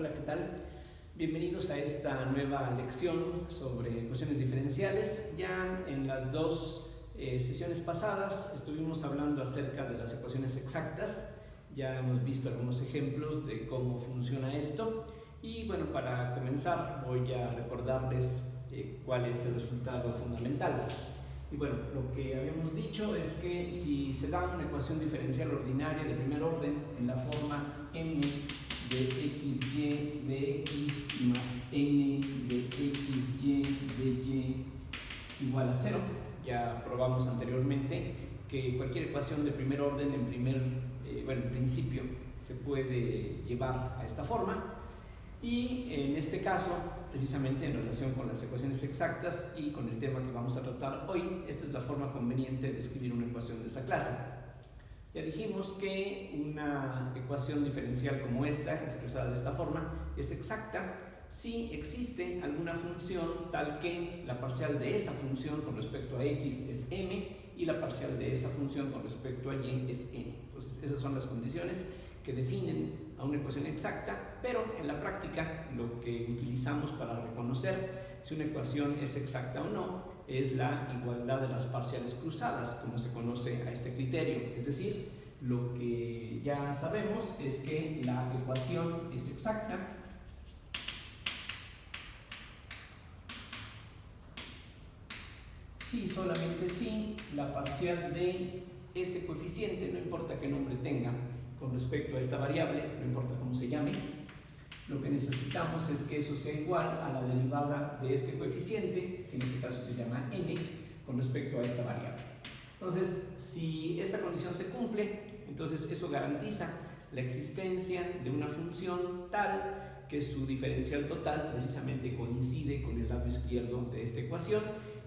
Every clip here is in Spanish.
Hola, ¿qué tal? Bienvenidos a esta nueva lección sobre ecuaciones diferenciales. Ya en las dos sesiones pasadas estuvimos hablando acerca de las ecuaciones exactas. Ya hemos visto algunos ejemplos de cómo funciona esto. Y bueno, para comenzar voy a recordarles cuál es el resultado fundamental. Y bueno, lo que habíamos dicho es que si se da una ecuación diferencial ordinaria de primer orden en la forma m de xy de x más n de xy de y igual a 0, ya probamos anteriormente que cualquier ecuación de primer orden en principio se puede llevar a esta forma. Y en este caso, precisamente en relación con las ecuaciones exactas y con el tema que vamos a tratar hoy, esta es la forma conveniente de escribir una ecuación de esa clase. Ya dijimos que una ecuación diferencial como esta, expresada de esta forma, es exacta si existe alguna función tal que la parcial de esa función con respecto a x es m y la parcial de esa función con respecto a y es n. Entonces, esas son las condiciones que definen a una ecuación exacta, pero en la práctica lo que utilizamos para reconocer si una ecuación es exacta o no es la igualdad de las parciales cruzadas, como se conoce a este criterio. Es decir, lo que ya sabemos es que la ecuación es exacta si, solamente si, la parcial de este coeficiente, no importa qué nombre tenga con respecto a esta variable, no importa cómo se llame, lo que necesitamos es que eso sea igual a la derivada de este coeficiente, que en este caso se llama n, con respecto a esta variable. Entonces, si esta condición se cumple, entonces eso garantiza la existencia de una función tal que su diferencial total precisamente coincide con el lado izquierdo de esta ecuación,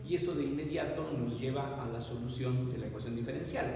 y eso de inmediato nos lleva a la solución de la ecuación diferencial.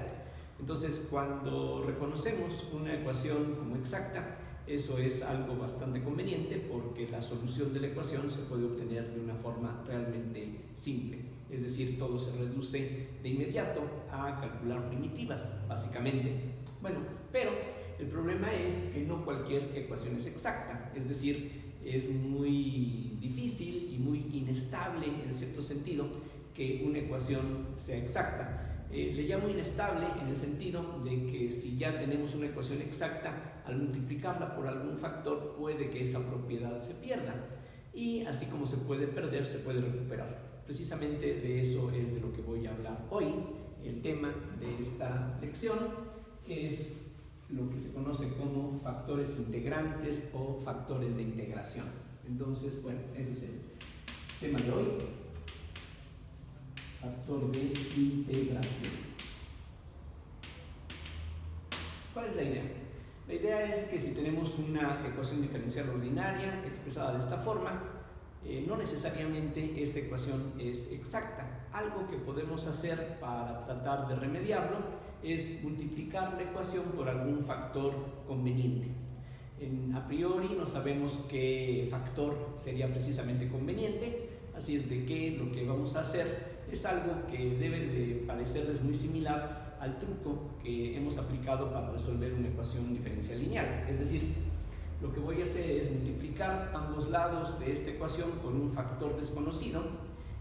Entonces, cuando reconocemos una ecuación como exacta, eso es algo bastante conveniente porque la solución de la ecuación se puede obtener de una forma realmente simple. Es decir, todo se reduce de inmediato a calcular primitivas, básicamente. Bueno, pero el problema es que no cualquier ecuación es exacta. Es decir, es muy difícil y muy inestable en cierto sentido que una ecuación sea exacta. Le llamo inestable en el sentido de que si ya tenemos una ecuación exacta, al multiplicarla por algún factor puede que esa propiedad se pierda, y así como se puede perder, se puede recuperar. Precisamente de eso es de lo que voy a hablar hoy. El tema de esta lección es lo que se conoce como factores integrantes o factores de integración. Entonces, bueno, ese es el tema de hoy. Factor de integración. ¿Cuál es la idea? La idea es que si tenemos una ecuación diferencial ordinaria expresada de esta forma, no necesariamente esta ecuación es exacta. Algo que podemos hacer para tratar de remediarlo es multiplicar la ecuación por algún factor conveniente. A priori no sabemos qué factor sería precisamente conveniente, así es de que lo que vamos a hacer es algo que debe de parecerles muy similar al truco que hemos aplicado para resolver una ecuación diferencial lineal. Es decir, lo que voy a hacer es multiplicar ambos lados de esta ecuación por un factor desconocido,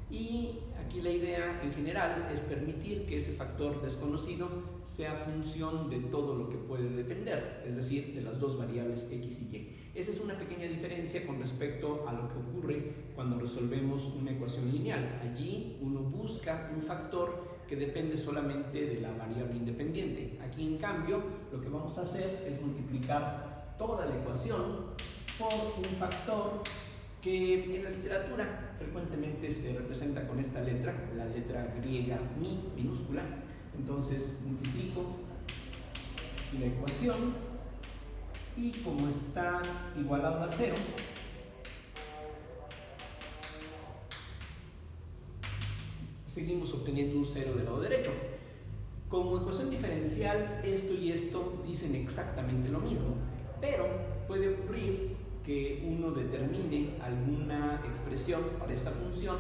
y aquí la idea en general es permitir que ese factor desconocido sea función de todo lo que puede depender, es decir, de las dos variables x y y. Esa es una pequeña diferencia con respecto a lo que ocurre cuando resolvemos una ecuación lineal. Allí uno busca un factor que depende solamente de la variable independiente. Aquí, en cambio, lo que vamos a hacer es multiplicar toda la ecuación por un factor que en la literatura frecuentemente se representa con esta letra, la letra griega mi minúscula. Entonces multiplico la ecuación y, como está igualado a 0, seguimos obteniendo un 0 del lado derecho. Como ecuación diferencial, esto y esto dicen exactamente lo mismo, pero puede ocurrir que uno determine alguna expresión para esta función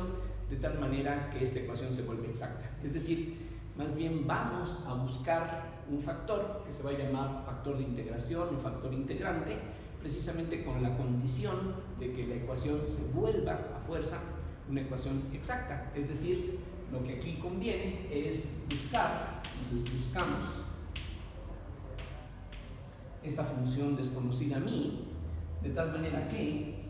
de tal manera que esta ecuación se vuelve exacta. Es decir, más bien vamos a buscar un factor que se va a llamar factor de integración o factor integrante, precisamente con la condición de que la ecuación se vuelva a fuerza una ecuación exacta. Es decir, lo que aquí conviene es buscar, entonces buscamos esta función desconocida mi, de tal manera que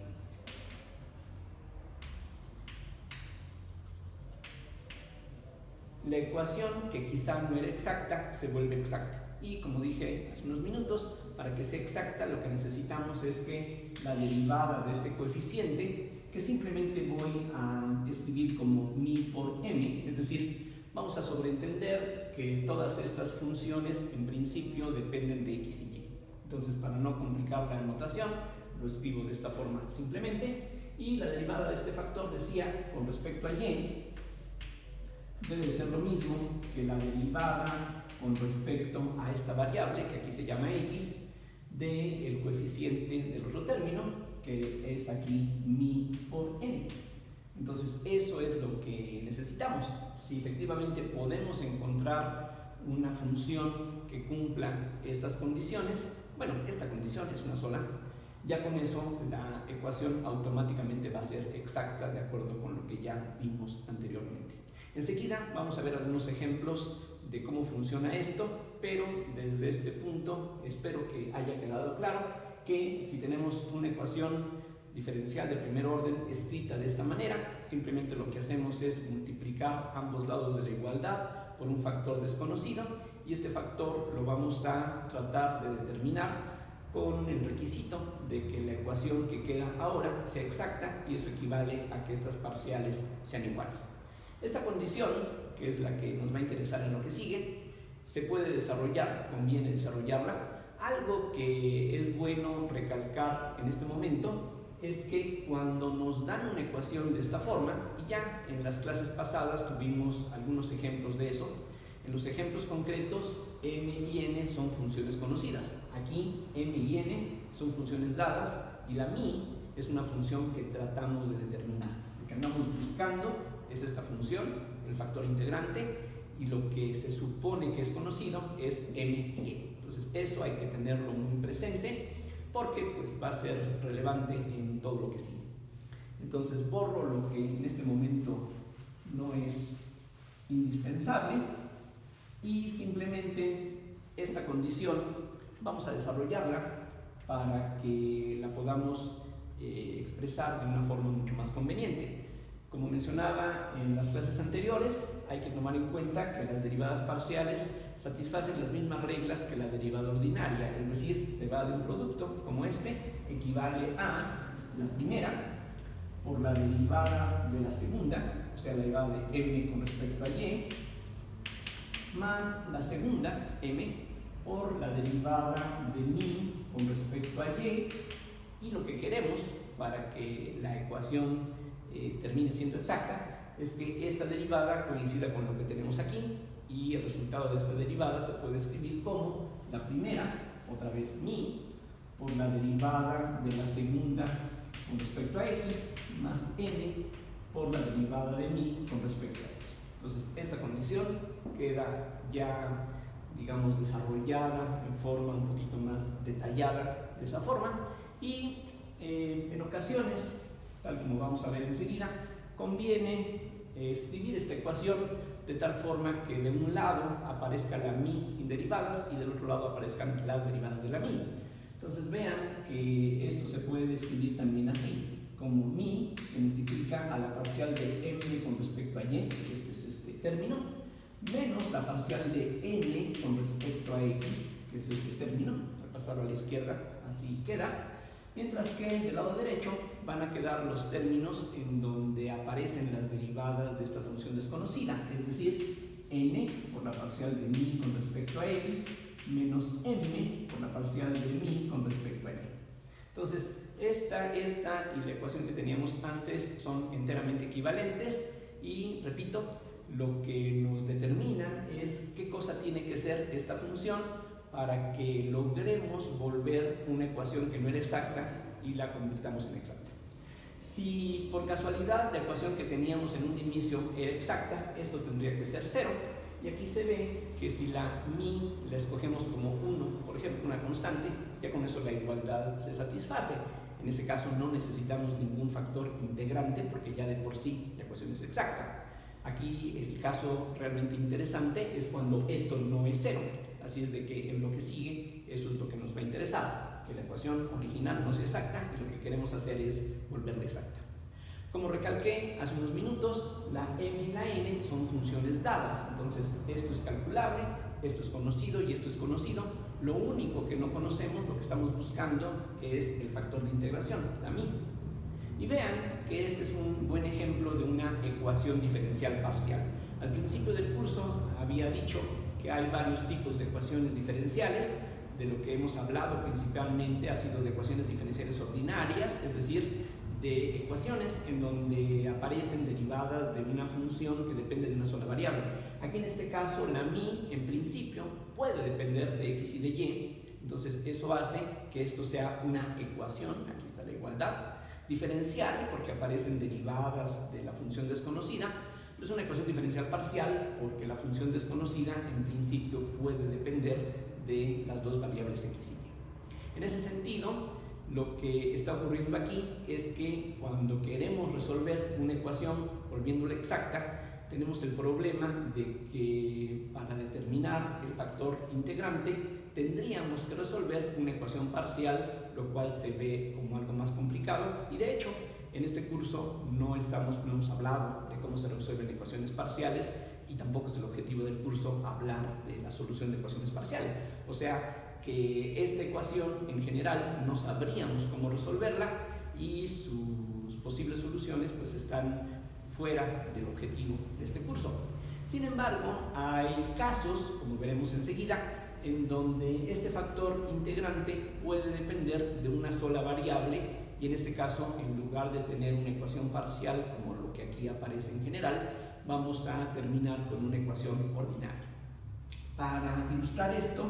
la ecuación que quizá no era exacta se vuelve exacta. Y como dije hace unos minutos, para que sea exacta lo que necesitamos es que la derivada de este coeficiente, que simplemente voy a escribir como mi por m, es decir, vamos a sobreentender que todas estas funciones en principio dependen de x y y. Entonces, para no complicar la notación, lo escribo de esta forma simplemente, y la derivada de este factor, decía, con respecto a y, debe ser lo mismo que la derivada con respecto a esta variable, que aquí se llama x, del coeficiente del otro término, que es aquí mi por n. Entonces, eso es lo que necesitamos. Si efectivamente podemos encontrar una función que cumpla estas condiciones, bueno, esta condición es una sola, ya con eso la ecuación automáticamente va a ser exacta de acuerdo con lo que ya vimos anteriormente. Enseguida vamos a ver algunos ejemplos de cómo funciona esto, pero desde este punto espero que haya quedado claro que si tenemos una ecuación diferencial de primer orden escrita de esta manera, simplemente lo que hacemos es multiplicar ambos lados de la igualdad por un factor desconocido, y este factor lo vamos a tratar de determinar con el requisito de que la ecuación que queda ahora sea exacta, y eso equivale a que estas parciales sean iguales. Esta condición, que es la que nos va a interesar en lo que sigue, se puede desarrollar, conviene desarrollarla. Algo que es bueno recalcar en este momento es que cuando nos dan una ecuación de esta forma, y ya en las clases pasadas tuvimos algunos ejemplos de eso, en los ejemplos concretos m y n son funciones conocidas. Aquí m y n son funciones dadas, y la mi es una función que tratamos de determinar. Lo que andamos buscando es esta función, el factor integrante, y lo que se supone que es conocido es m y n. Entonces eso hay que tenerlo muy presente, porque pues va a ser relevante en todo lo que sigue. Entonces borro lo que en este momento no es indispensable, y simplemente esta condición vamos a desarrollarla para que la podamos expresar de una forma mucho más conveniente. Como mencionaba en las clases anteriores, hay que tomar en cuenta que las derivadas parciales satisfacen las mismas reglas que la derivada ordinaria, es decir, derivada de un producto como este equivale a la primera por la derivada de la segunda, o sea, la derivada de m con respecto a y, más la segunda, m, por la derivada de mi con respecto a y, y lo que queremos para que la ecuación termine siendo exacta es que esta derivada coincida con lo que tenemos aquí, y el resultado de esta derivada se puede escribir como la primera, otra vez mi, por la derivada de la segunda con respecto a x, más n por la derivada de mi con respecto a x. Entonces esta condición queda ya, digamos, desarrollada en forma un poquito más detallada de esa forma, y en ocasiones, tal como vamos a ver enseguida, conviene escribir esta ecuación de tal forma que de un lado aparezca la mi sin derivadas y del otro lado aparezcan las derivadas de la mi. Entonces vean que esto se puede escribir también así, como mi, que multiplica a la parcial de m con respecto a y, este es este término, menos la parcial de n con respecto a x, que es este término, al pasarlo a la izquierda, así queda. Mientras que del lado derecho van a quedar los términos en donde aparecen las derivadas de esta función desconocida, es decir, n por la parcial de mi con respecto a x, menos m por la parcial de mi con respecto a y. Entonces, esta y la ecuación que teníamos antes son enteramente equivalentes, y repito, lo que nos determina es qué cosa tiene que ser esta función para que logremos volver una ecuación que no era exacta y la convirtamos en exacta. Si por casualidad la ecuación que teníamos en un inicio era exacta, esto tendría que ser 0, y aquí se ve que si la mi la escogemos como 1, por ejemplo, una constante, ya con eso la igualdad se satisface. En ese caso no necesitamos ningún factor integrante porque ya de por sí la ecuación es exacta. Aquí el caso realmente interesante es cuando esto no es 0. Así es de que en lo que sigue eso es lo que nos va a interesar, que la ecuación original no sea exacta y lo que queremos hacer es volverla exacta. Como recalqué hace unos minutos, la m y la n son funciones dadas, entonces esto es calculable, esto es conocido y esto es conocido. Lo único que no conocemos, lo que estamos buscando, es el factor de integración, la mi. Y vean que este es un buen ejemplo de una ecuación diferencial parcial. Al principio del curso había dicho que hay varios tipos de ecuaciones diferenciales. De lo que hemos hablado principalmente ha sido de ecuaciones diferenciales ordinarias, es decir, de ecuaciones en donde aparecen derivadas de una función que depende de una sola variable. Aquí en este caso la mi en principio puede depender de x y de y, entonces eso hace que esto sea una ecuación, aquí está la igualdad, diferencial porque aparecen derivadas de la función desconocida, pero es una ecuación diferencial parcial porque la función desconocida en principio puede depender de las dos variables x y y. En ese sentido, lo que está ocurriendo aquí es que cuando queremos resolver una ecuación volviéndola exacta, tenemos el problema de que para determinar el factor integrante tendríamos que resolver una ecuación parcial, lo cual se ve como algo más complicado. Y de hecho, en este curso no hemos hablado de cómo se resuelven ecuaciones parciales y tampoco es el objetivo del curso hablar de la solución de ecuaciones parciales. O sea, que esta ecuación en general no sabríamos cómo resolverla y sus posibles soluciones pues están fuera del objetivo de este curso. Sin embargo, hay casos, como veremos enseguida, en donde este factor integrante puede depender de una sola variable y en ese caso, en lugar de tener una ecuación parcial como lo que aquí aparece en general, vamos a terminar con una ecuación ordinaria. Para ilustrar esto,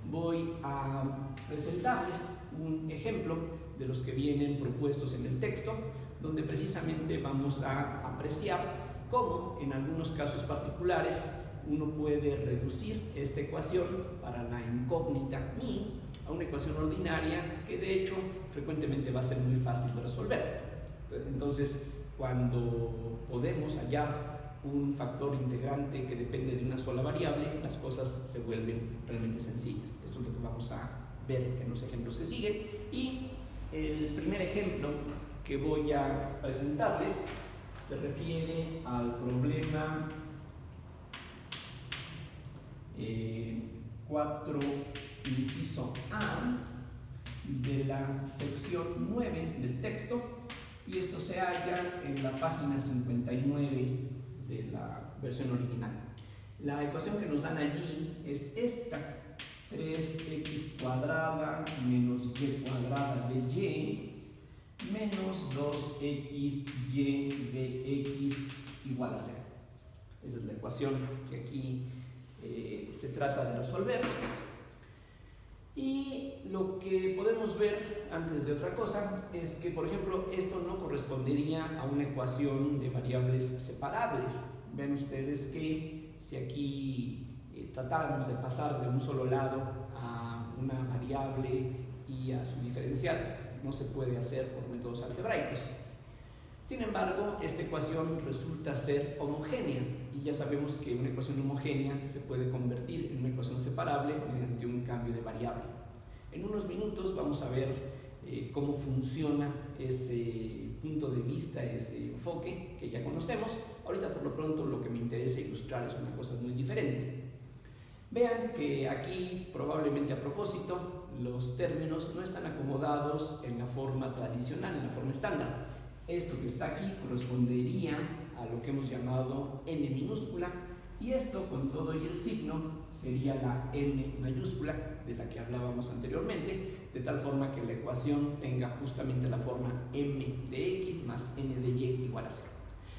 voy a presentarles un ejemplo de los que vienen propuestos en el texto, donde precisamente vamos a apreciar cómo en algunos casos particulares uno puede reducir esta ecuación para la incógnita mi a una ecuación ordinaria que de hecho frecuentemente va a ser muy fácil de resolver. Entonces, cuando podemos hallar un factor integrante que depende de una sola variable, las cosas se vuelven realmente sencillas. Esto es lo que vamos a ver en los ejemplos que siguen. Y el primer ejemplo que voy a presentarles se refiere al problema 4, inciso A, de la sección 9 del texto, y esto se halla en la página 59 de la versión original. La ecuación que nos dan allí es esta: 3x cuadrada menos y cuadrada de y menos 2xy de x igual a 0. Esa es la ecuación que aquí se trata de resolver. Y lo que podemos ver antes de otra cosa es que, por ejemplo, esto no correspondería a una ecuación de variables separables. Ven ustedes que si aquí tratáramos de pasar de un solo lado a una variable y a su diferencial, no se puede hacer por métodos algebraicos. Sin embargo, esta ecuación resulta ser homogénea y ya sabemos que una ecuación homogénea se puede convertir en una ecuación separable mediante un cambio de variable. En unos minutos vamos a ver cómo funciona ese punto de vista, ese enfoque que ya conocemos. Ahorita por lo pronto lo que me interesa ilustrar es una cosa muy diferente. Vean que aquí, probablemente a propósito, los términos no están acomodados en la forma tradicional, en la forma estándar. Esto que está aquí correspondería a lo que hemos llamado n minúscula, y esto con todo y el signo sería la n mayúscula de la que hablábamos anteriormente, de tal forma que la ecuación tenga justamente la forma m de x más n de y igual a 0.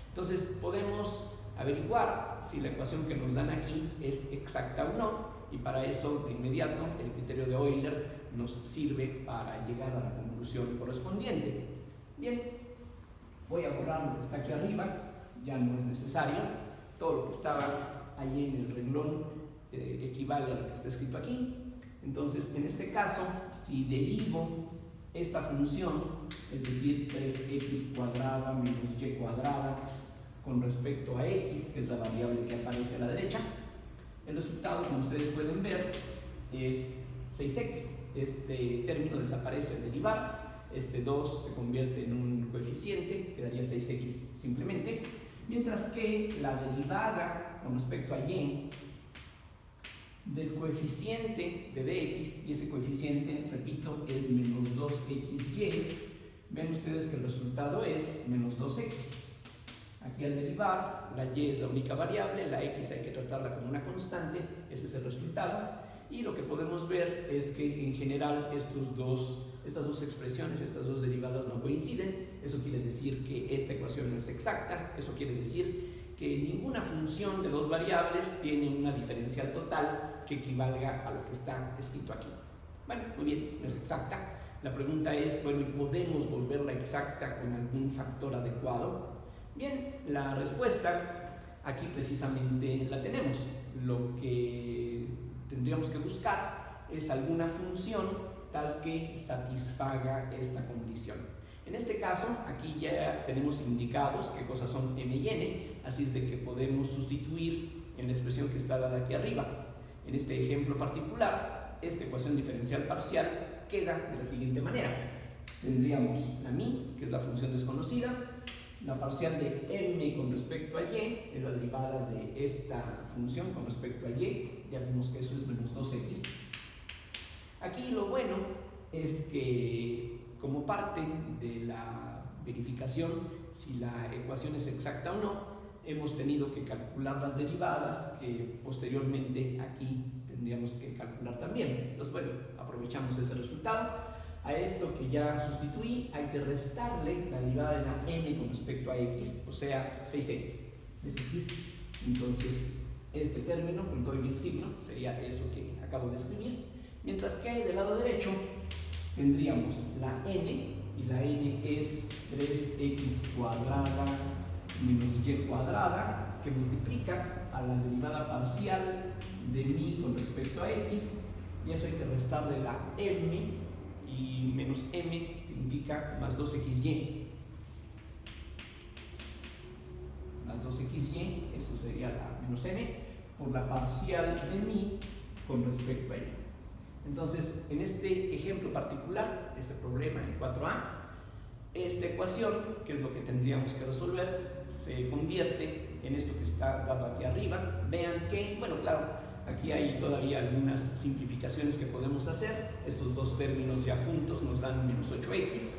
Entonces podemos averiguar si la ecuación que nos dan aquí es exacta o no, y para eso de inmediato el criterio de Euler nos sirve para llegar a la conclusión correspondiente. Bien, voy a borrar lo que está aquí arriba, ya no es necesario. Todo lo que estaba ahí en el renglón equivale a lo que está escrito aquí. Entonces, en este caso, si derivo esta función, es decir, 3x cuadrada menos y cuadrada con respecto a x, que es la variable que aparece a la derecha, el resultado, como ustedes pueden ver, es 6x. Este término desaparece al derivar, este 2 se convierte en un coeficiente, quedaría 6x simplemente, mientras que la derivada con respecto a y del coeficiente de dx, y ese coeficiente, repito, es menos 2xy, ven ustedes que el resultado es menos 2x. Aquí al derivar, la y es la única variable, la x hay que tratarla como una constante, ese es el resultado, y lo que podemos ver es que en general estas dos expresiones, estas dos derivadas no coinciden. Eso quiere decir que esta ecuación no es exacta, eso quiere decir que ninguna función de dos variables tiene una diferencial total que equivalga a lo que está escrito aquí. Bueno, muy bien, no es exacta. La pregunta es, bueno, ¿podemos volverla exacta con algún factor adecuado? Bien, la respuesta aquí precisamente la tenemos. Lo que tendríamos que buscar es alguna función tal que satisfaga esta condición. En este caso, aquí ya tenemos indicados qué cosas son m y n, así es de que podemos sustituir en la expresión que está dada aquí arriba. En este ejemplo particular, esta ecuación diferencial parcial queda de la siguiente manera. Tendríamos la mi, que es la función desconocida, la parcial de m con respecto a y, es la derivada de esta función con respecto a y, ya vimos que eso es menos 2x. Aquí lo bueno es que como parte de la verificación si la ecuación es exacta o no, hemos tenido que calcular las derivadas que posteriormente aquí tendríamos que calcular también. Entonces, bueno, aprovechamos ese resultado. A esto que ya sustituí hay que restarle la derivada de la n con respecto a x, o sea, 6x. Entonces, este término con todo el signo sería eso que acabo de escribir. Mientras que del lado derecho tendríamos la n, y la n es 3x cuadrada menos y cuadrada, que multiplica a la derivada parcial de mi con respecto a x, y eso hay que restarle la m, y menos m significa más 2xy. Más 2xy, eso sería la menos m, por la parcial de mi con respecto a y. Entonces, en este ejemplo particular, este problema en 4a, esta ecuación, que es lo que tendríamos que resolver, se convierte en esto que está dado aquí arriba. Vean que, bueno, claro, aquí hay todavía algunas simplificaciones que podemos hacer. Estos dos términos ya juntos nos dan menos 8x,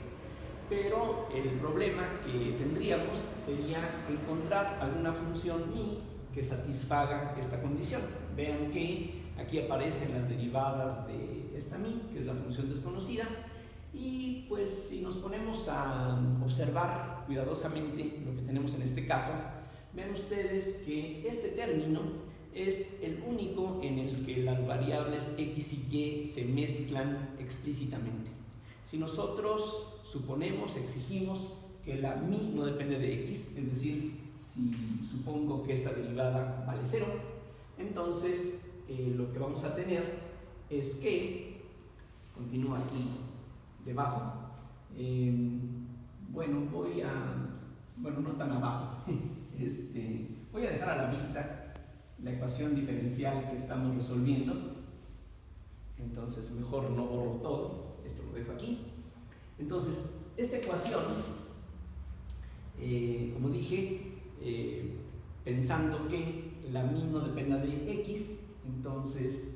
pero el problema que tendríamos sería encontrar alguna función mi que satisfaga esta condición. Vean que aquí aparecen las derivadas de esta mi, que es la función desconocida, y pues si nos ponemos a observar cuidadosamente lo que tenemos en este caso, ven ustedes que este término es el único en el que las variables x y y se mezclan explícitamente. Si nosotros suponemos, exigimos que la mi no depende de x, es decir, si supongo que esta derivada vale 0, entonces lo que vamos a tener es que, continúa aquí debajo, bueno, no tan abajo, voy a dejar a la vista la ecuación diferencial que estamos resolviendo, entonces mejor no borro todo, esto lo dejo aquí. Entonces, esta ecuación, como dije, pensando que la mi no dependa de x, entonces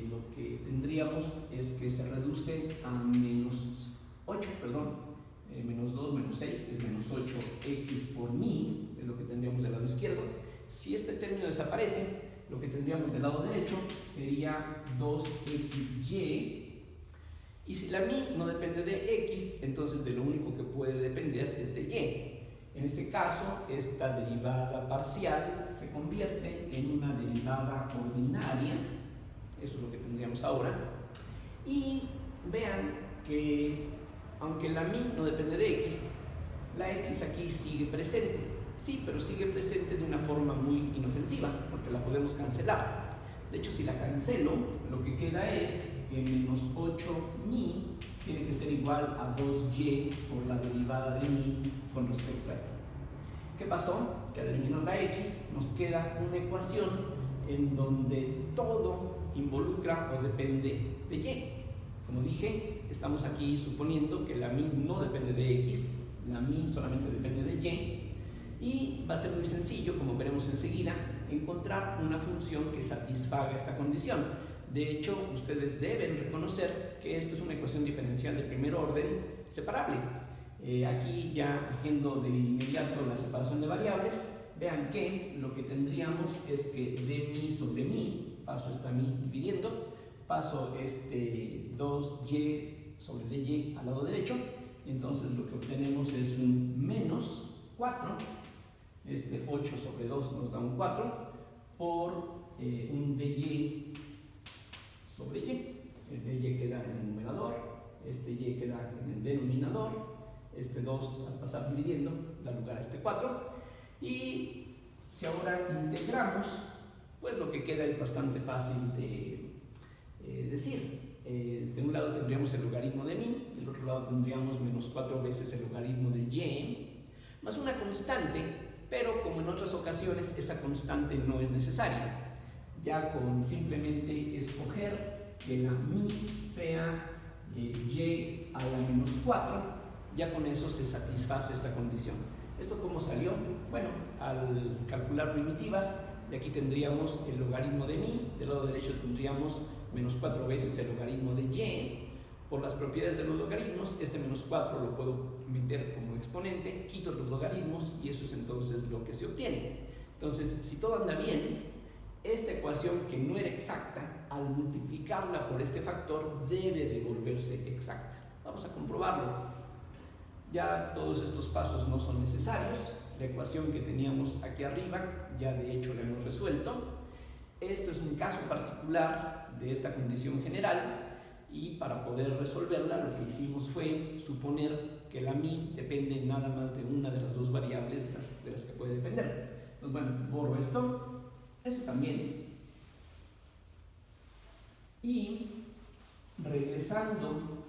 lo que tendríamos es que se reduce a menos 8, menos 2, menos 6, es menos 8x por mi, es lo que tendríamos del lado izquierdo. Si este término desaparece, lo que tendríamos del lado derecho sería 2xy, y si la mi no depende de x, entonces de lo único que puede depender es de y. En este caso, esta derivada parcial se convierte en una derivada ordinaria, eso es lo que tendríamos ahora, y vean que aunque la mi no depende de x, la x aquí sigue presente. Sí, pero sigue presente de una forma muy inofensiva. ¿Por porque la podemos cancelar. De hecho, si la cancelo, lo que queda es que menos 8mi tiene que ser igual a 2y por la derivada de mi con respecto a y. ¿Qué pasó? Que al eliminar la x nos queda una ecuación en donde todo involucra o depende de y. Como dije, estamos aquí suponiendo que la mi no depende de x, la mi solamente depende de y, y va a ser muy sencillo, como veremos enseguida, encontrar una función que satisfaga esta condición. De hecho, ustedes deben reconocer que esto es una ecuación diferencial de primer orden separable. Aquí ya haciendo de inmediato la separación de variables, vean que lo que tendríamos es que d mi sobre mi, paso esta mi dividiendo, paso este 2y sobre dy al lado derecho, entonces lo que obtenemos es un menos 4, este 8 sobre 2 nos da un 4, por un dy sobre y. El dy queda en el numerador, este y queda en el denominador, este 2 al pasar dividiendo da lugar a este 4, y si ahora integramos, pues lo que queda es bastante fácil de decir. De un lado tendríamos el logaritmo de mi, del otro lado tendríamos menos 4 veces el logaritmo de y, más una constante, pero como en otras ocasiones esa constante no es necesaria. Ya con simplemente escoger que la mi sea y a la menos 4, ya con eso se satisface esta condición. ¿Esto cómo salió? Bueno, al calcular primitivas, de aquí tendríamos el logaritmo de mi, del lado derecho tendríamos menos 4 veces el logaritmo de y. Por las propiedades de los logaritmos, este menos 4 lo puedo meter como exponente, quito los logaritmos y eso es entonces lo que se obtiene. Entonces, si todo anda bien, esta ecuación que no era exacta, al multiplicarla por este factor, debe de volverse exacta. Vamos a comprobarlo. Ya todos estos pasos no son necesarios. La ecuación que teníamos aquí arriba, ya de hecho la hemos resuelto. Esto es un caso particular de esta condición general y para poder resolverla lo que hicimos fue suponer que la mi depende nada más de una de las dos variables de las que puede depender. Entonces, bueno, borro esto, eso también. Y regresando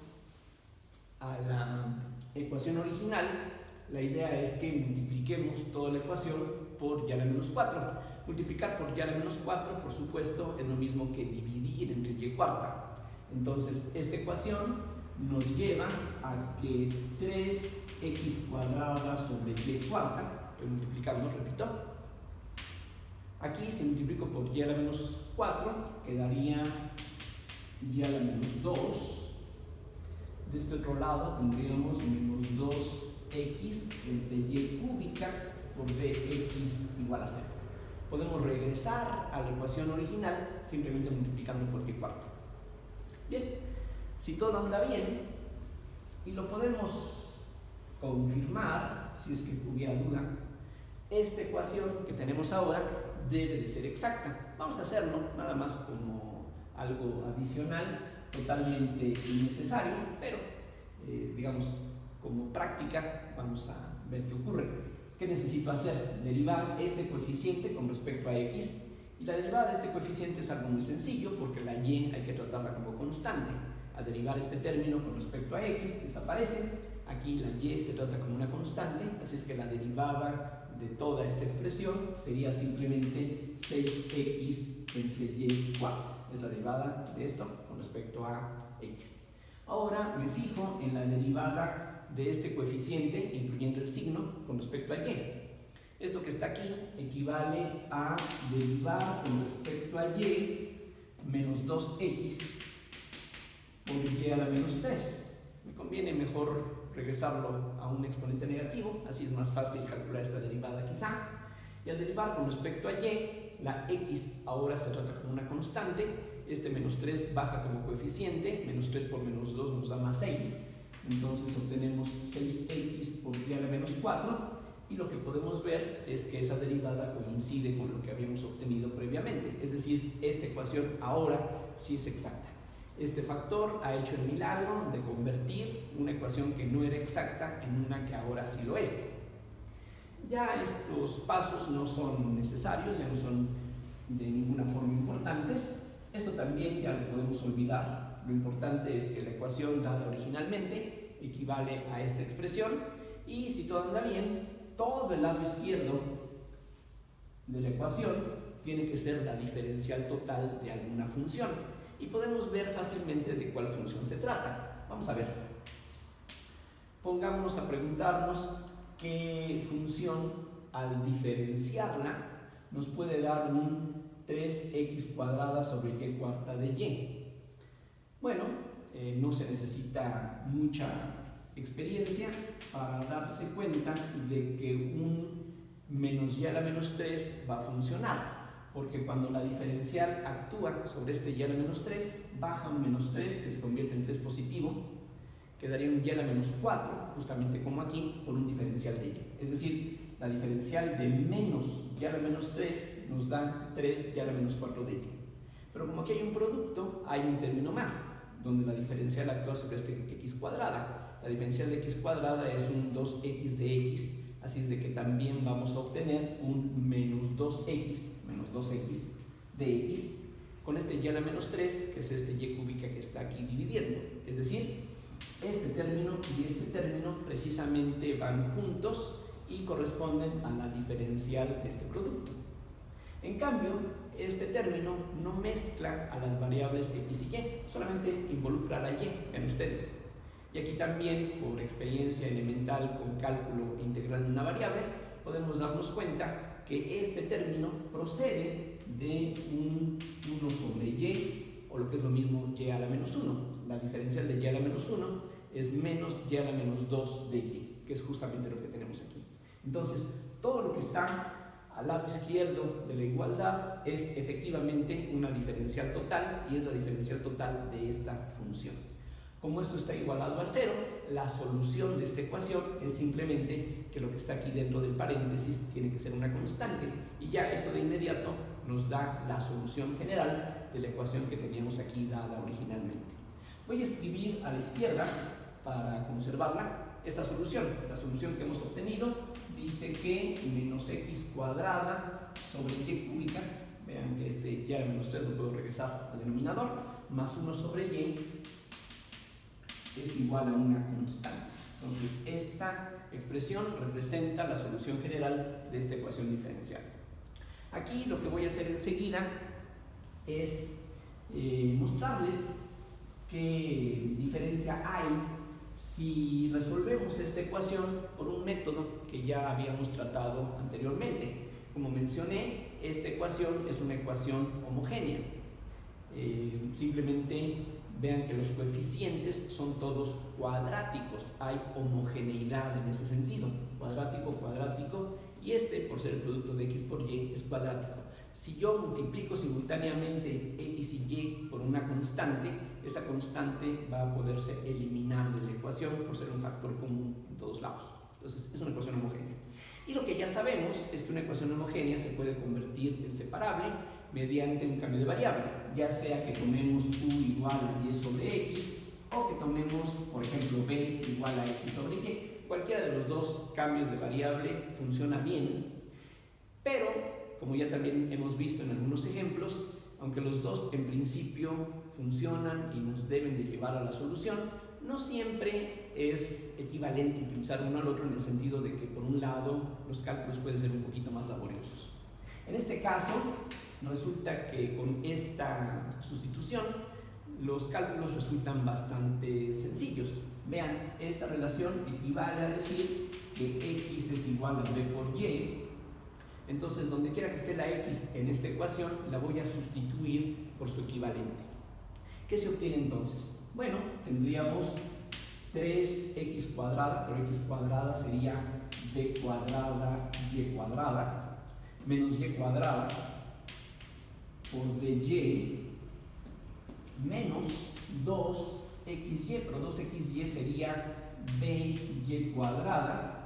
a la ecuación original, la idea es que multipliquemos toda la ecuación por y a la menos 4. Multiplicar por y a la menos 4, por supuesto, es lo mismo que dividir entre y cuarta. Entonces, esta ecuación nos lleva a que 3x cuadrada sobre y cuarta, estoy multiplicando, repito. Aquí, si multiplico por y a la menos 4, quedaría y a la menos 2. De este otro lado tendríamos menos 2x entre y cúbica por dx igual a 0. Podemos regresar a la ecuación original simplemente multiplicando por y cuarto. Bien, si todo anda bien, y lo podemos confirmar si es que hubiera duda, esta ecuación que tenemos ahora debe de ser exacta. Vamos a hacerlo nada más como algo adicional, totalmente innecesario, pero digamos como práctica vamos a ver qué ocurre. ¿Qué necesito hacer? Derivar este coeficiente con respecto a x, y la derivada de este coeficiente es algo muy sencillo porque la y hay que tratarla como constante. Al derivar este término con respecto a x desaparece, aquí la y se trata como una constante, así es que la derivada de toda esta expresión sería simplemente 6x entre y cuarto. Es la derivada de esto con respecto a x. Ahora me fijo en la derivada de este coeficiente, incluyendo el signo, con respecto a y. Esto que está aquí equivale a derivar con respecto a y menos 2x por y a la menos 3. Me conviene mejor regresarlo a un exponente negativo, así es más fácil calcular esta derivada quizá. Y al derivar con respecto a y, la x ahora se trata como una constante, este menos 3 baja como coeficiente, menos 3 por menos 2 nos da más 6, entonces obtenemos 6x por y a la menos 4, y lo que podemos ver es que esa derivada coincide con lo que habíamos obtenido previamente, es decir, esta ecuación ahora sí es exacta. Este factor ha hecho el milagro de convertir una ecuación que no era exacta en una que ahora sí lo es. Ya estos pasos no son necesarios, ya no son de ninguna forma importantes. Esto también ya lo podemos olvidar. Lo importante es que la ecuación dada originalmente equivale a esta expresión, y si todo anda bien, todo el lado izquierdo de la ecuación tiene que ser la diferencial total de alguna función, y podemos ver fácilmente de cuál función se trata. Vamos a ver. Pongámonos a preguntarnos qué función al diferenciarla nos puede dar un 3x cuadrada sobre y cuarta de y. Bueno, no se necesita mucha experiencia para darse cuenta de que un menos y a la menos 3 va a funcionar, porque cuando la diferencial actúa sobre este y a la menos 3, baja un menos 3 que se convierte en 3 positivo, quedaría un y a la menos 4, justamente como aquí, por un diferencial de y. Es decir, la diferencial de menos y a la menos 3 nos da 3 y a la menos 4 de y. Pero como aquí hay un producto, hay un término más, donde la diferencial actúa sobre este x cuadrada. La diferencial de x cuadrada es un 2x de x, así es de que también vamos a obtener un menos 2x de x, con este y a la menos 3, que es este y cúbica que está aquí dividiendo. Es decir, este término y este término precisamente van juntos y corresponden a la diferencial de este producto. En cambio, este término no mezcla a las variables x y y, solamente involucra a la y, vean ustedes. Y aquí también, por experiencia elemental con cálculo integral de una variable, podemos darnos cuenta que este término procede de un 1 sobre y, o lo que es lo mismo, y a la menos 1. La diferencial de y a la menos 1 es menos y a la menos 2 de y, que es justamente lo que tenemos aquí. Entonces, todo lo que está al lado izquierdo de la igualdad es efectivamente una diferencial total, y es la diferencial total de esta función. Como esto está igualado a 0, la solución de esta ecuación es simplemente que lo que está aquí dentro del paréntesis tiene que ser una constante, y ya esto de inmediato nos da la solución general de la ecuación que teníamos aquí dada originalmente. Voy a escribir a la izquierda, para conservarla, esta solución. La solución que hemos obtenido dice que menos x cuadrada sobre y cúbica, vean que este y a la menos 3 lo puedo regresar al denominador, más 1 sobre y es igual a una constante. Entonces, esta expresión representa la solución general de esta ecuación diferencial. Aquí lo que voy a hacer enseguida es mostrarles qué diferencia hay si resolvemos esta ecuación por un método que ya habíamos tratado anteriormente. Como mencioné, esta ecuación es una ecuación homogénea. Simplemente vean que los coeficientes son todos cuadráticos, hay homogeneidad en ese sentido, cuadrático, cuadrático, y este, por ser el producto de x por y, es cuadrático. Si yo multiplico simultáneamente x y y por una constante, esa constante va a poderse eliminar de la ecuación por ser un factor común en todos lados. Entonces, es una ecuación homogénea. Y lo que ya sabemos es que una ecuación homogénea se puede convertir en separable mediante un cambio de variable, ya sea que tomemos u igual a y sobre x, o que tomemos, por ejemplo, b igual a x sobre y. Cualquiera de los dos cambios de variable funciona bien, pero como ya también hemos visto en algunos ejemplos, aunque los dos en principio funcionan y nos deben de llevar a la solución, no siempre es equivalente utilizar uno al otro, en el sentido de que por un lado los cálculos pueden ser un poquito más laboriosos. En este caso, resulta que con esta sustitución los cálculos resultan bastante sencillos. Vean, esta relación equivale a decir que x es igual a b por y. Entonces, donde quiera que esté la x en esta ecuación, la voy a sustituir por su equivalente. ¿Qué se obtiene entonces? Bueno, tendríamos 3x cuadrada, pero x cuadrada sería b cuadrada y cuadrada, menos y cuadrada por dy, menos 2xy, pero 2xy sería by cuadrada,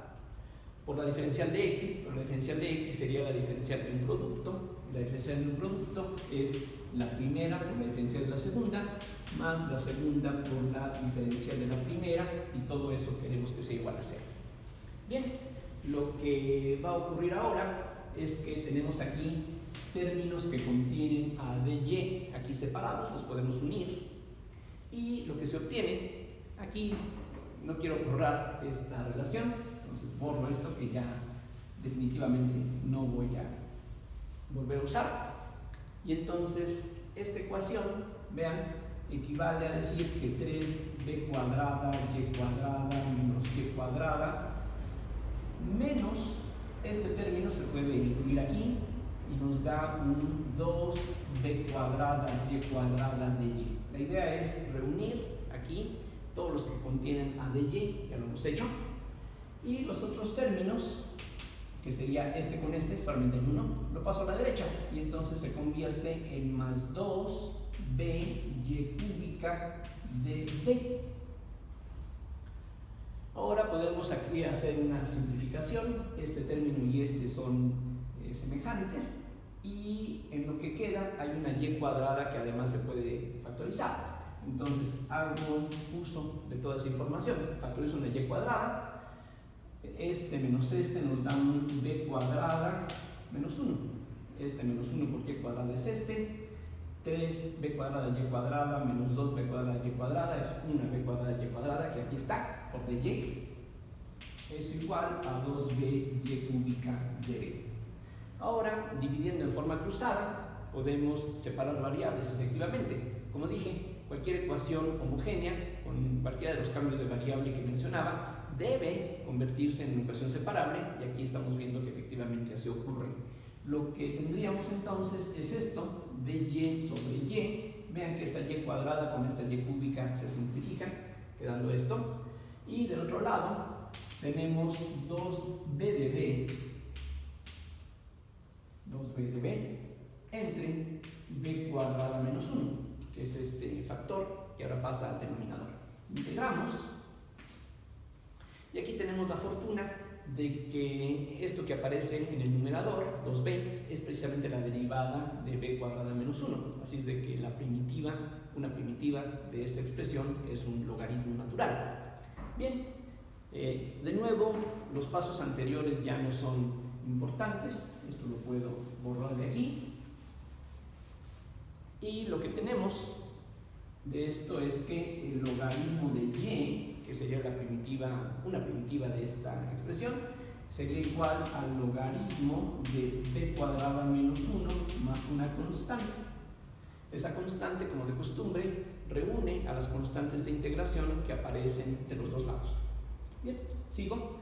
por la diferencial de x, pero la diferencial de x sería la diferencial de un producto. La diferencial de un producto es la primera por la diferencial de la segunda, más la segunda por la diferencial de la primera, y todo eso queremos que sea igual a 0. Bien, lo que va a ocurrir ahora es que tenemos aquí términos que contienen a, d, y, aquí separados, los podemos unir, y lo que se obtiene, aquí no quiero borrar esta relación, entonces borro esto que ya definitivamente no voy a volver a usar, y entonces esta ecuación, vean, equivale a decir que 3b cuadrada y cuadrada menos y cuadrada menos este término se puede incluir aquí y nos da un 2b cuadrada y cuadrada de y. La idea es reunir aquí todos los que contienen a de y, ya lo hemos hecho, y los otros términos, que sería este con este, solamente hay uno, lo paso a la derecha y entonces se convierte en más 2b y cúbica de b. Ahora podemos aquí hacer una simplificación, este término y este son semejantes, y en lo que queda hay una y cuadrada que además se puede factorizar. Entonces hago uso de toda esa información, factorizo una y cuadrada, este menos este nos da un b cuadrada menos 1, este menos 1 por y cuadrada es este, 3b cuadrada y cuadrada menos 2b cuadrada y cuadrada es una b cuadrada y cuadrada que aquí está por de y, es igual a 2b y cúbica de b. Ahora, dividiendo en forma cruzada, podemos separar variables efectivamente. Como dije, cualquier ecuación homogénea con cualquiera de los cambios de variable que mencionaba debe convertirse en una ecuación separable, y aquí estamos viendo que efectivamente así ocurre. Lo que tendríamos entonces es esto, de y sobre y. Vean que esta y cuadrada con esta y cúbica se simplifican, quedando esto. Y del otro lado tenemos 2b de b, 2b de b entre b cuadrada menos 1, que es este factor que ahora pasa al denominador. Integramos y aquí tenemos la fortuna de que esto que aparece en el numerador, 2b, es precisamente la derivada de b cuadrada menos 1. Así es de que la primitiva, una primitiva de esta expresión es un logaritmo natural. Bien, de nuevo, los pasos anteriores ya no son importantes. Esto lo puedo borrar de aquí. Y lo que tenemos de esto es que el logaritmo de y, que sería la primitiva, una primitiva de esta expresión, sería igual al logaritmo de b cuadrada menos 1 más una constante. Esa constante, como de costumbre, reúne a las constantes de integración que aparecen de los dos lados. Bien, sigo,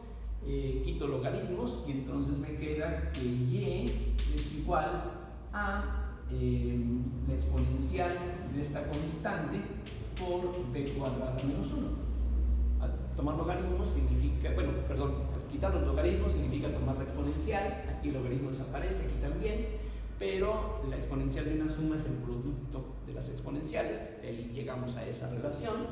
quito logaritmos y entonces me queda que y es igual a la exponencial de esta constante por b cuadrada menos 1. Tomar logaritmos significa, bueno, perdón, quitar los logaritmos significa tomar la exponencial. Aquí el logaritmo desaparece, aquí también, pero la exponencial de una suma es el producto de las exponenciales. De ahí llegamos a esa relación.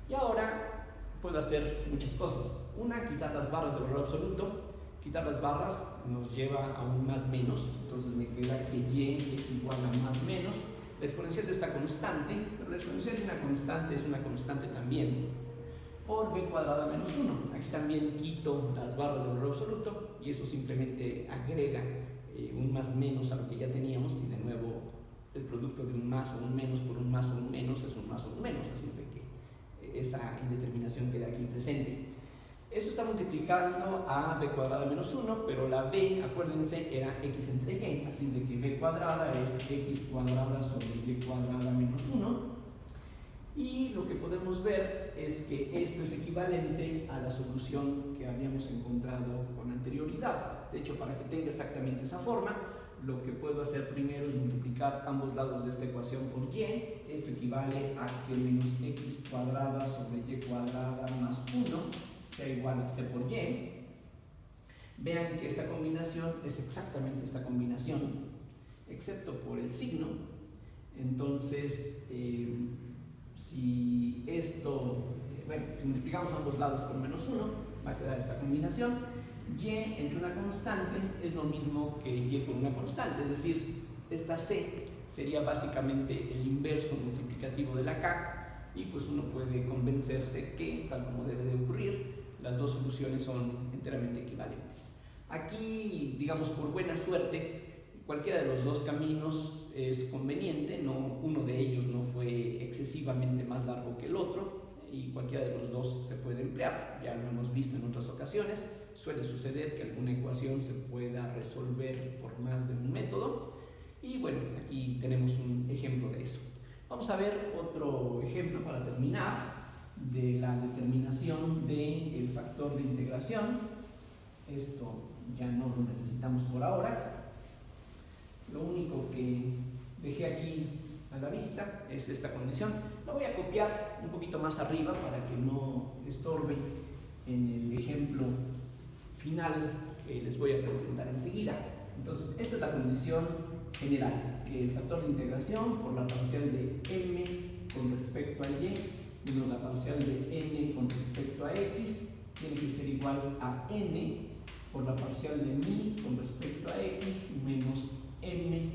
Y ahora puedo hacer muchas cosas. Una, quitar las barras del valor absoluto. Quitar las barras nos lleva a un más menos, entonces me queda que y es igual a más menos. La exponencial de esta constante, pero la exponencial de una constante es una constante también, por b cuadrada menos 1. Aquí también quito las barras del valor absoluto y eso simplemente agrega un más menos a lo que ya teníamos, y de nuevo el producto de un más o un menos por un más o un menos es un más o un menos, así es de que esa indeterminación queda aquí presente. Esto está multiplicando a b cuadrada menos 1, pero la b, acuérdense, era x entre y, así es de que b cuadrada es x cuadrada sobre y cuadrada menos 1, y lo que podemos ver es que esto es equivalente a la solución que habíamos encontrado con anterioridad. De hecho, para que tenga exactamente esa forma, lo que puedo hacer primero es multiplicar ambos lados de esta ecuación por y. Esto equivale a que menos x cuadrada sobre y cuadrada más 1 sea igual a c por y. Vean que esta combinación es exactamente esta combinación, excepto por el signo. Entonces, si esto, bueno, si multiplicamos ambos lados por menos 1, va a quedar esta combinación. Y entre una constante es lo mismo que y por una constante, es decir, esta c sería básicamente el inverso multiplicativo de la k, y pues uno puede convencerse que, tal como debe de ocurrir, las dos soluciones son enteramente equivalentes. Aquí, digamos, por buena suerte, cualquiera de los dos caminos es conveniente, uno de ellos no fue excesivamente más largo que el otro y cualquiera de los dos se puede emplear. Ya lo hemos visto en otras ocasiones, suele suceder que alguna ecuación se pueda resolver por más de un método y bueno, aquí tenemos un ejemplo de eso. Vamos a ver otro ejemplo para terminar de la determinación del factor de integración. Esto ya no lo necesitamos por ahora. Lo único que dejé aquí a la vista es esta condición. La voy a copiar un poquito más arriba para que no estorbe en el ejemplo final que les voy a presentar enseguida. Entonces, esta es la condición general, que el factor de integración por la parcial de m con respecto a y menos la parcial de n con respecto a x tiene que ser igual a n por la parcial de mi con respecto a x menos m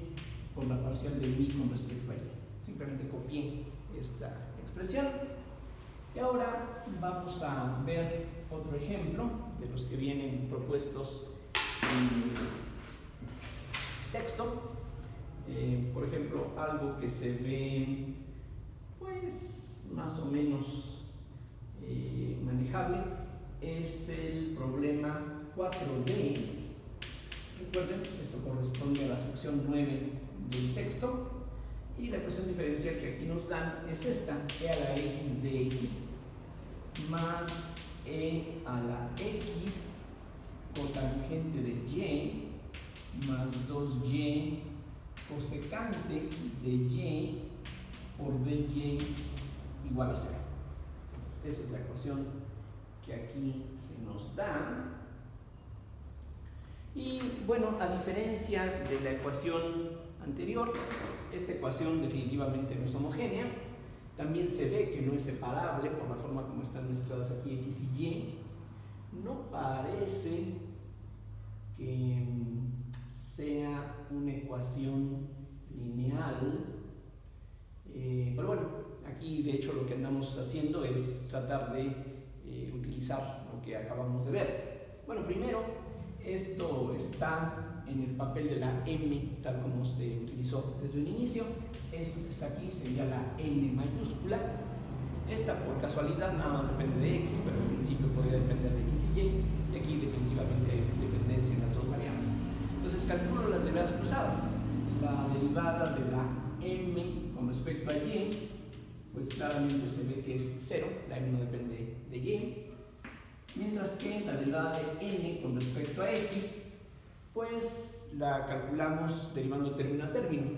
por la parcial de mi con respecto a y. Simplemente copié esta expresión. Y ahora vamos a ver otro ejemplo de los que vienen propuestos en el texto. Por ejemplo, algo que se ve pues más o menos manejable es el problema 4D. Recuerden, esto corresponde a la sección 9 del texto y la ecuación diferencial que aquí nos dan es esta: e a la x de x más e a la x cotangente de y más 2y cosecante de y por dy igual a 0. Entonces, esa es la ecuación que aquí se nos da. Y bueno, a diferencia de la ecuación anterior, esta ecuación definitivamente no es homogénea. También se ve que no es separable por la forma como están mezcladas aquí x y y. No parece que sea una ecuación lineal, pero bueno, aquí de hecho lo que andamos haciendo es tratar de utilizar lo que acabamos de ver. Bueno, primero, esto está en el papel de la m tal como se utilizó desde un inicio. Esto que está aquí sería la n mayúscula. Esta por casualidad nada más depende de x, pero en principio podría depender de x y y. Y aquí definitivamente hay dependencia en las dos variables. Entonces calculo las derivadas cruzadas. La derivada de la m con respecto a y, pues claramente se ve que es 0, la m no depende de y. Mientras que la derivada de n con respecto a x, pues la calculamos derivando término a término.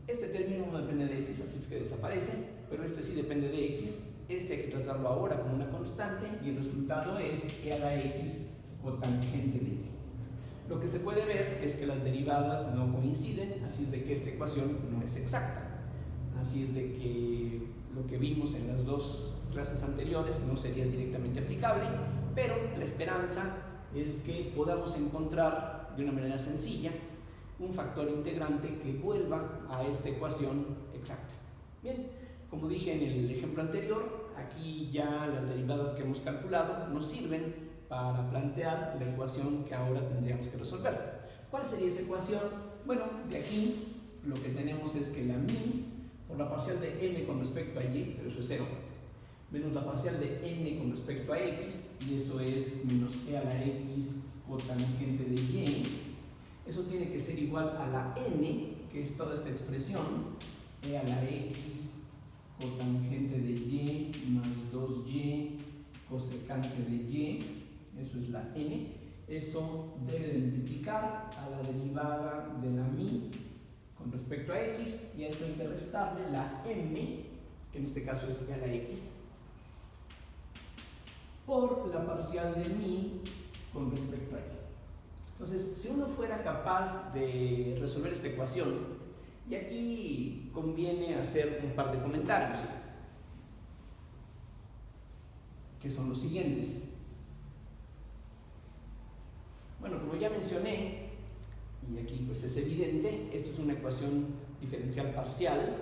Este término no depende de x, así es que desaparece, pero este sí depende de x. Este hay que tratarlo ahora como una constante y el resultado es e a la x cotangente de y. Lo que se puede ver es que las derivadas no coinciden, así es de que esta ecuación no es exacta. Así es de que lo que vimos en las dos clases anteriores no sería directamente aplicable, pero la esperanza es que podamos encontrar de una manera sencilla un factor integrante que vuelva a esta ecuación exacta. Bien, como dije en el ejemplo anterior, aquí ya las derivadas que hemos calculado nos sirven para plantear la ecuación que ahora tendríamos que resolver. ¿Cuál sería esa ecuación? Bueno, de aquí lo que tenemos es que la mi por la parcial de m con respecto a y, pero eso es 0, menos la parcial de n con respecto a x, y eso es menos e a la x cotangente de y. Eso tiene que ser igual a la n, que es toda esta expresión, e a la x cotangente de y más 2y cosecante de y, eso es la n. Eso debe de multiplicar a la derivada de la mi con respecto a x, y a esto hay que restarle la m, que en este caso es e a la x, por la parcial de mi con respecto a y. Entonces, si uno fuera capaz de resolver esta ecuación, y aquí conviene hacer un par de comentarios, que son los siguientes. Bueno, como ya mencioné, y aquí pues es evidente, esto es una ecuación diferencial parcial.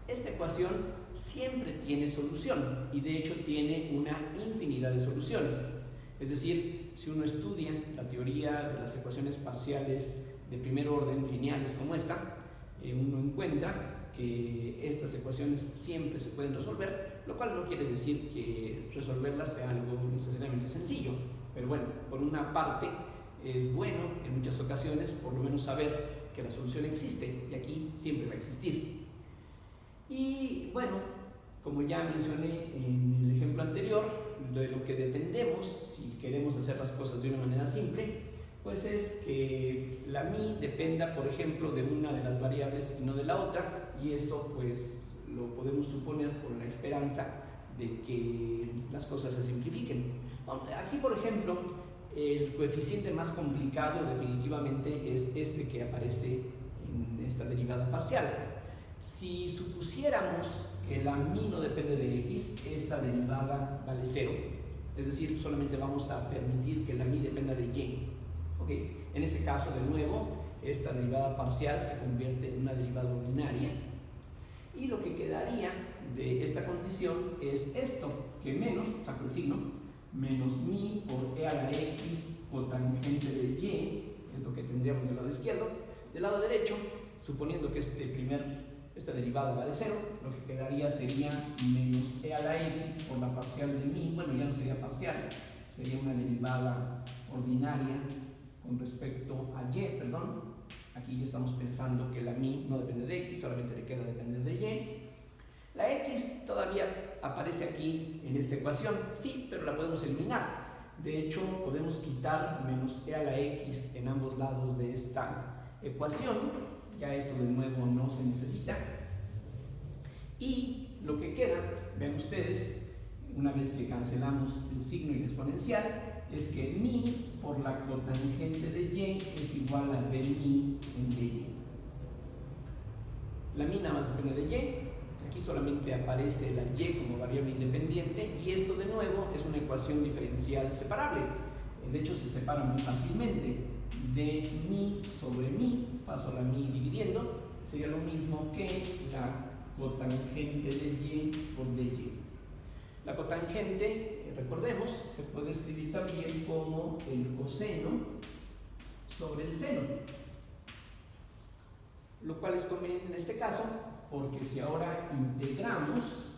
Esta ecuación siempre tiene solución, y de hecho tiene una infinidad de soluciones. Es decir, si uno estudia la teoría de las ecuaciones parciales de primer orden lineales como esta, uno encuentra que estas ecuaciones siempre se pueden resolver, lo cual no quiere decir que resolverlas sea algo necesariamente sencillo, pero bueno, por una parte es bueno en muchas ocasiones por lo menos saber que la solución existe y aquí siempre va a existir. Y bueno, como ya mencioné en el ejemplo anterior, de lo que dependemos si queremos hacer las cosas de una manera simple, pues es que la mi dependa, por ejemplo, de una de las variables y no de la otra, y eso pues lo podemos suponer con la esperanza de que las cosas se simplifiquen. Aquí, por ejemplo, el coeficiente más complicado definitivamente es este que aparece en esta derivada parcial. Si supusiéramos que la mi no depende de x, esta derivada vale 0, es decir, solamente vamos a permitir que la mi dependa de y. ¿Okay? En ese caso, de nuevo, esta derivada parcial se convierte en una derivada ordinaria y lo que quedaría de esta condición es esto, que menos, saco el signo, menos mi por e a la x cotangente de y, es lo que tendríamos del lado izquierdo. Del lado derecho, suponiendo que esta derivada vale 0, lo que quedaría sería menos e a la x por la parcial de mi, bueno, ya no sería parcial, sería una derivada ordinaria con respecto a y, perdón. Aquí ya estamos pensando que la mi no depende de x, solamente le queda depender de y. La x todavía aparece aquí en esta ecuación, sí, pero la podemos eliminar. De hecho, podemos quitar menos e a la x en ambos lados de esta ecuación. Ya esto de nuevo no se necesita. Y lo que queda, vean ustedes, una vez que cancelamos el signo y la exponencial, es que mi por la cotangente de y es igual a d mi en dy. La mi nada más depende de y, aquí solamente aparece la y como variable independiente y esto de nuevo es una ecuación diferencial separable. De hecho se separa muy fácilmente. De mi sobre mi, paso la mi dividiendo, sería lo mismo que la cotangente de y por dy. La cotangente, recordemos, se puede escribir también como el coseno sobre el seno, lo cual es conveniente en este caso porque si ahora integramos,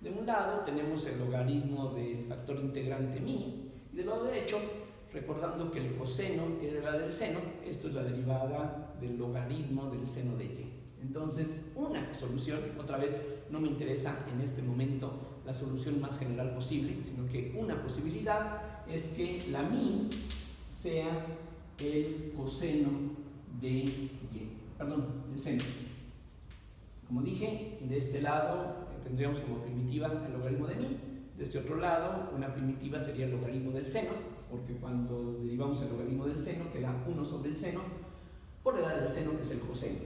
de un lado tenemos el logaritmo del factor integrante mi y del lado derecho, recordando que el coseno es derivada del seno, esto es la derivada del logaritmo del seno de y. Entonces, una solución, otra vez no me interesa en este momento la solución más general posible, sino que una posibilidad es que la mi sea el coseno del seno. Como dije, de este lado tendríamos como primitiva el logaritmo de mi, de este otro lado una primitiva sería el logaritmo del seno, porque cuando derivamos el logaritmo del seno queda 1 sobre el seno por la edad del seno, que es el coseno.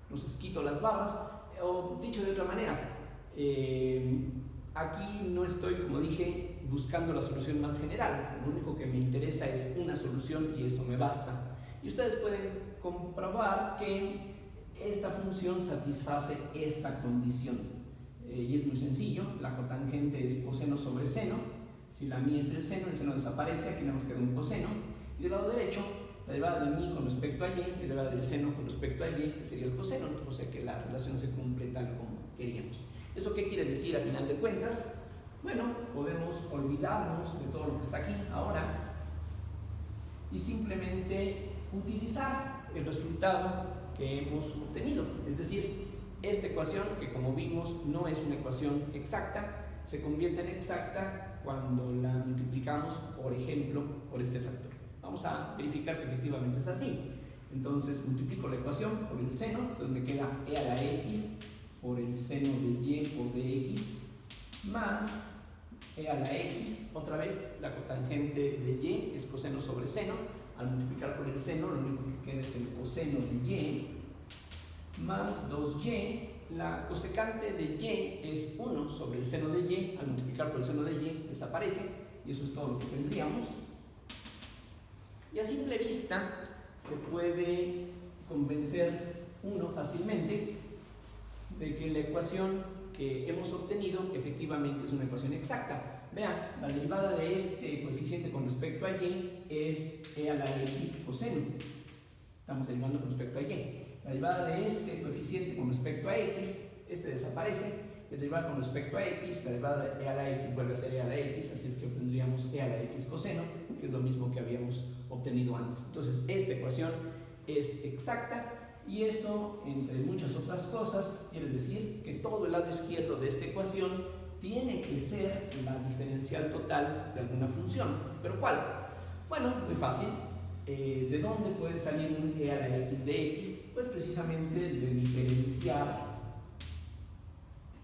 Entonces quito las barras, o dicho de otra manera, aquí no estoy, como dije, buscando la solución más general, lo único que me interesa es una solución y eso me basta. Y ustedes pueden comprobar que esta función satisface esta condición. Y es muy sencillo, la cotangente es coseno sobre seno, si la mi es el seno desaparece, aquí nada más queda un coseno, y del lado derecho, la derivada de mi con respecto a y, la derivada del seno con respecto a y, que sería el coseno, o sea que la relación se cumple tal como queríamos. ¿Eso qué quiere decir a final de cuentas? Bueno, podemos olvidarnos de todo lo que está aquí ahora y simplemente utilizar el resultado que hemos obtenido. Es decir, esta ecuación, que como vimos no es una ecuación exacta, se convierte en exacta cuando la multiplicamos, por ejemplo, por este factor. Vamos a verificar que efectivamente es así. Entonces multiplico la ecuación por el seno, entonces me queda e a la x por el seno de y por dx más e a la x, otra vez la cotangente de y es coseno sobre seno, al multiplicar por el seno lo único que queda es el coseno de y más 2y, la cosecante de y es 1 sobre el seno de y, al multiplicar por el seno de y desaparece y eso es todo lo que tendríamos. Y a simple vista se puede convencer uno fácilmente de que la ecuación que hemos obtenido efectivamente es una ecuación exacta. Vean, la derivada de este coeficiente con respecto a y es e a la x coseno. Estamos derivando con respecto a y. La derivada de este coeficiente con respecto a x, este desaparece. La derivada con respecto a x, la derivada de e a la x vuelve a ser e a la x, así es que obtendríamos e a la x coseno, que es lo mismo que habíamos obtenido antes. Entonces, esta ecuación es exacta. Y eso, entre muchas otras cosas, quiere decir que todo el lado izquierdo de esta ecuación tiene que ser la diferencial total de alguna función. ¿Pero cuál? Bueno, muy fácil. ¿De dónde puede salir un e a la x de x? Pues precisamente de diferenciar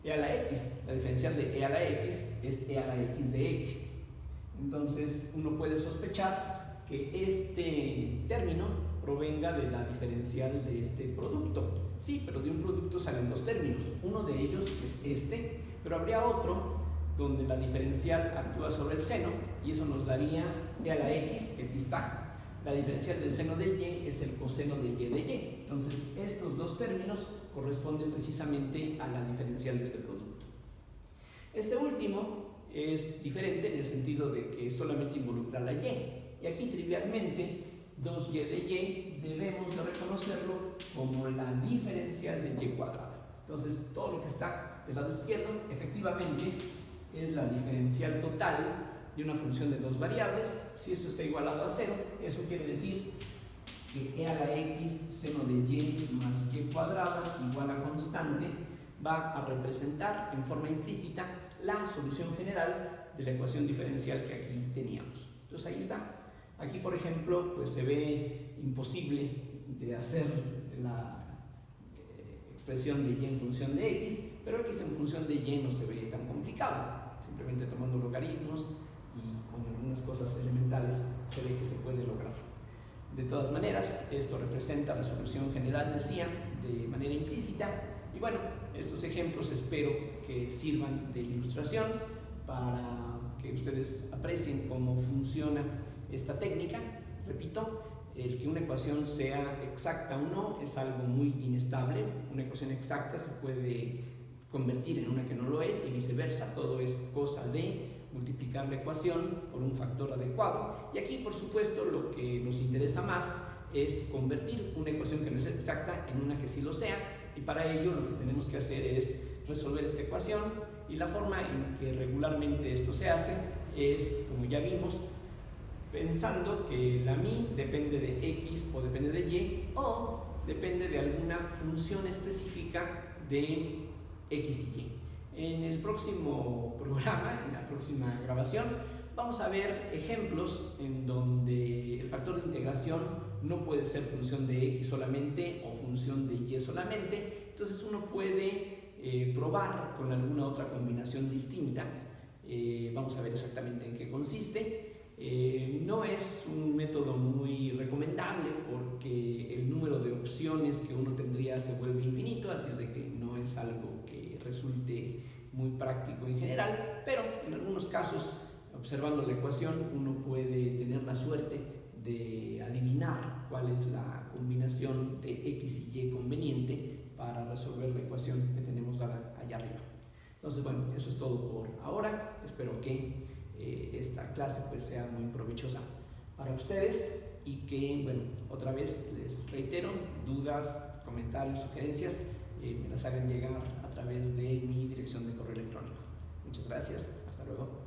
e a la x. La diferencial de e a la x es e a la x de x. Entonces, uno puede sospechar que este término provenga de la diferencial de este producto. Sí, pero de un producto salen dos términos. Uno de ellos es este, pero habría otro donde la diferencial actúa sobre el seno y eso nos daría e a la x, que aquí está. La diferencial del seno de y es el coseno de y de y. Entonces, estos dos términos corresponden precisamente a la diferencial de este producto. Este último es diferente en el sentido de que solamente involucra la y. Y aquí, trivialmente, 2y de y debemos de reconocerlo como la diferencial de y cuadrada. Entonces, todo lo que está del lado izquierdo efectivamente es la diferencial total de una función de dos variables. Si esto está igualado a 0, eso quiere decir que e a la x seno de y más y cuadrada igual a constante va a representar en forma implícita la solución general de la ecuación diferencial que aquí teníamos. Entonces, ahí está. Aquí, por ejemplo, pues se ve imposible de hacer la expresión de y en función de x, pero x en función de y no se ve tan complicado. Simplemente tomando logaritmos y con algunas cosas elementales se ve que se puede lograr. De todas maneras, esto representa la solución general, decía, de manera implícita. Y bueno, estos ejemplos espero que sirvan de ilustración para que ustedes aprecien cómo funciona esta técnica. Repito, el que una ecuación sea exacta o no es algo muy inestable. Una ecuación exacta se puede convertir en una que no lo es y viceversa. Todo es cosa de multiplicar la ecuación por un factor adecuado. Y aquí, por supuesto, lo que nos interesa más es convertir una ecuación que no es exacta en una que sí lo sea. Y para ello lo que tenemos que hacer es resolver esta ecuación. Y la forma en que regularmente esto se hace es, como ya vimos, pensando que la mi depende de x o depende de y o depende de alguna función específica de x y y. En el próximo programa, en la próxima grabación, vamos a ver ejemplos en donde el factor de integración no puede ser función de x solamente o función de y solamente. Entonces uno puede probar con alguna otra combinación distinta. Vamos a ver exactamente en qué consiste. No es un método muy recomendable porque el número de opciones que uno tendría se vuelve infinito, así es de que no es algo que resulte muy práctico en general, pero en algunos casos, observando la ecuación, uno puede tener la suerte de adivinar cuál es la combinación de x y y conveniente para resolver la ecuación que tenemos allá arriba. Entonces, bueno, eso es todo por ahora. Espero que esta clase pues sea muy provechosa para ustedes y que, bueno, otra vez les reitero, dudas, comentarios, sugerencias, me las hagan llegar a través de mi dirección de correo electrónico. Muchas gracias, hasta luego.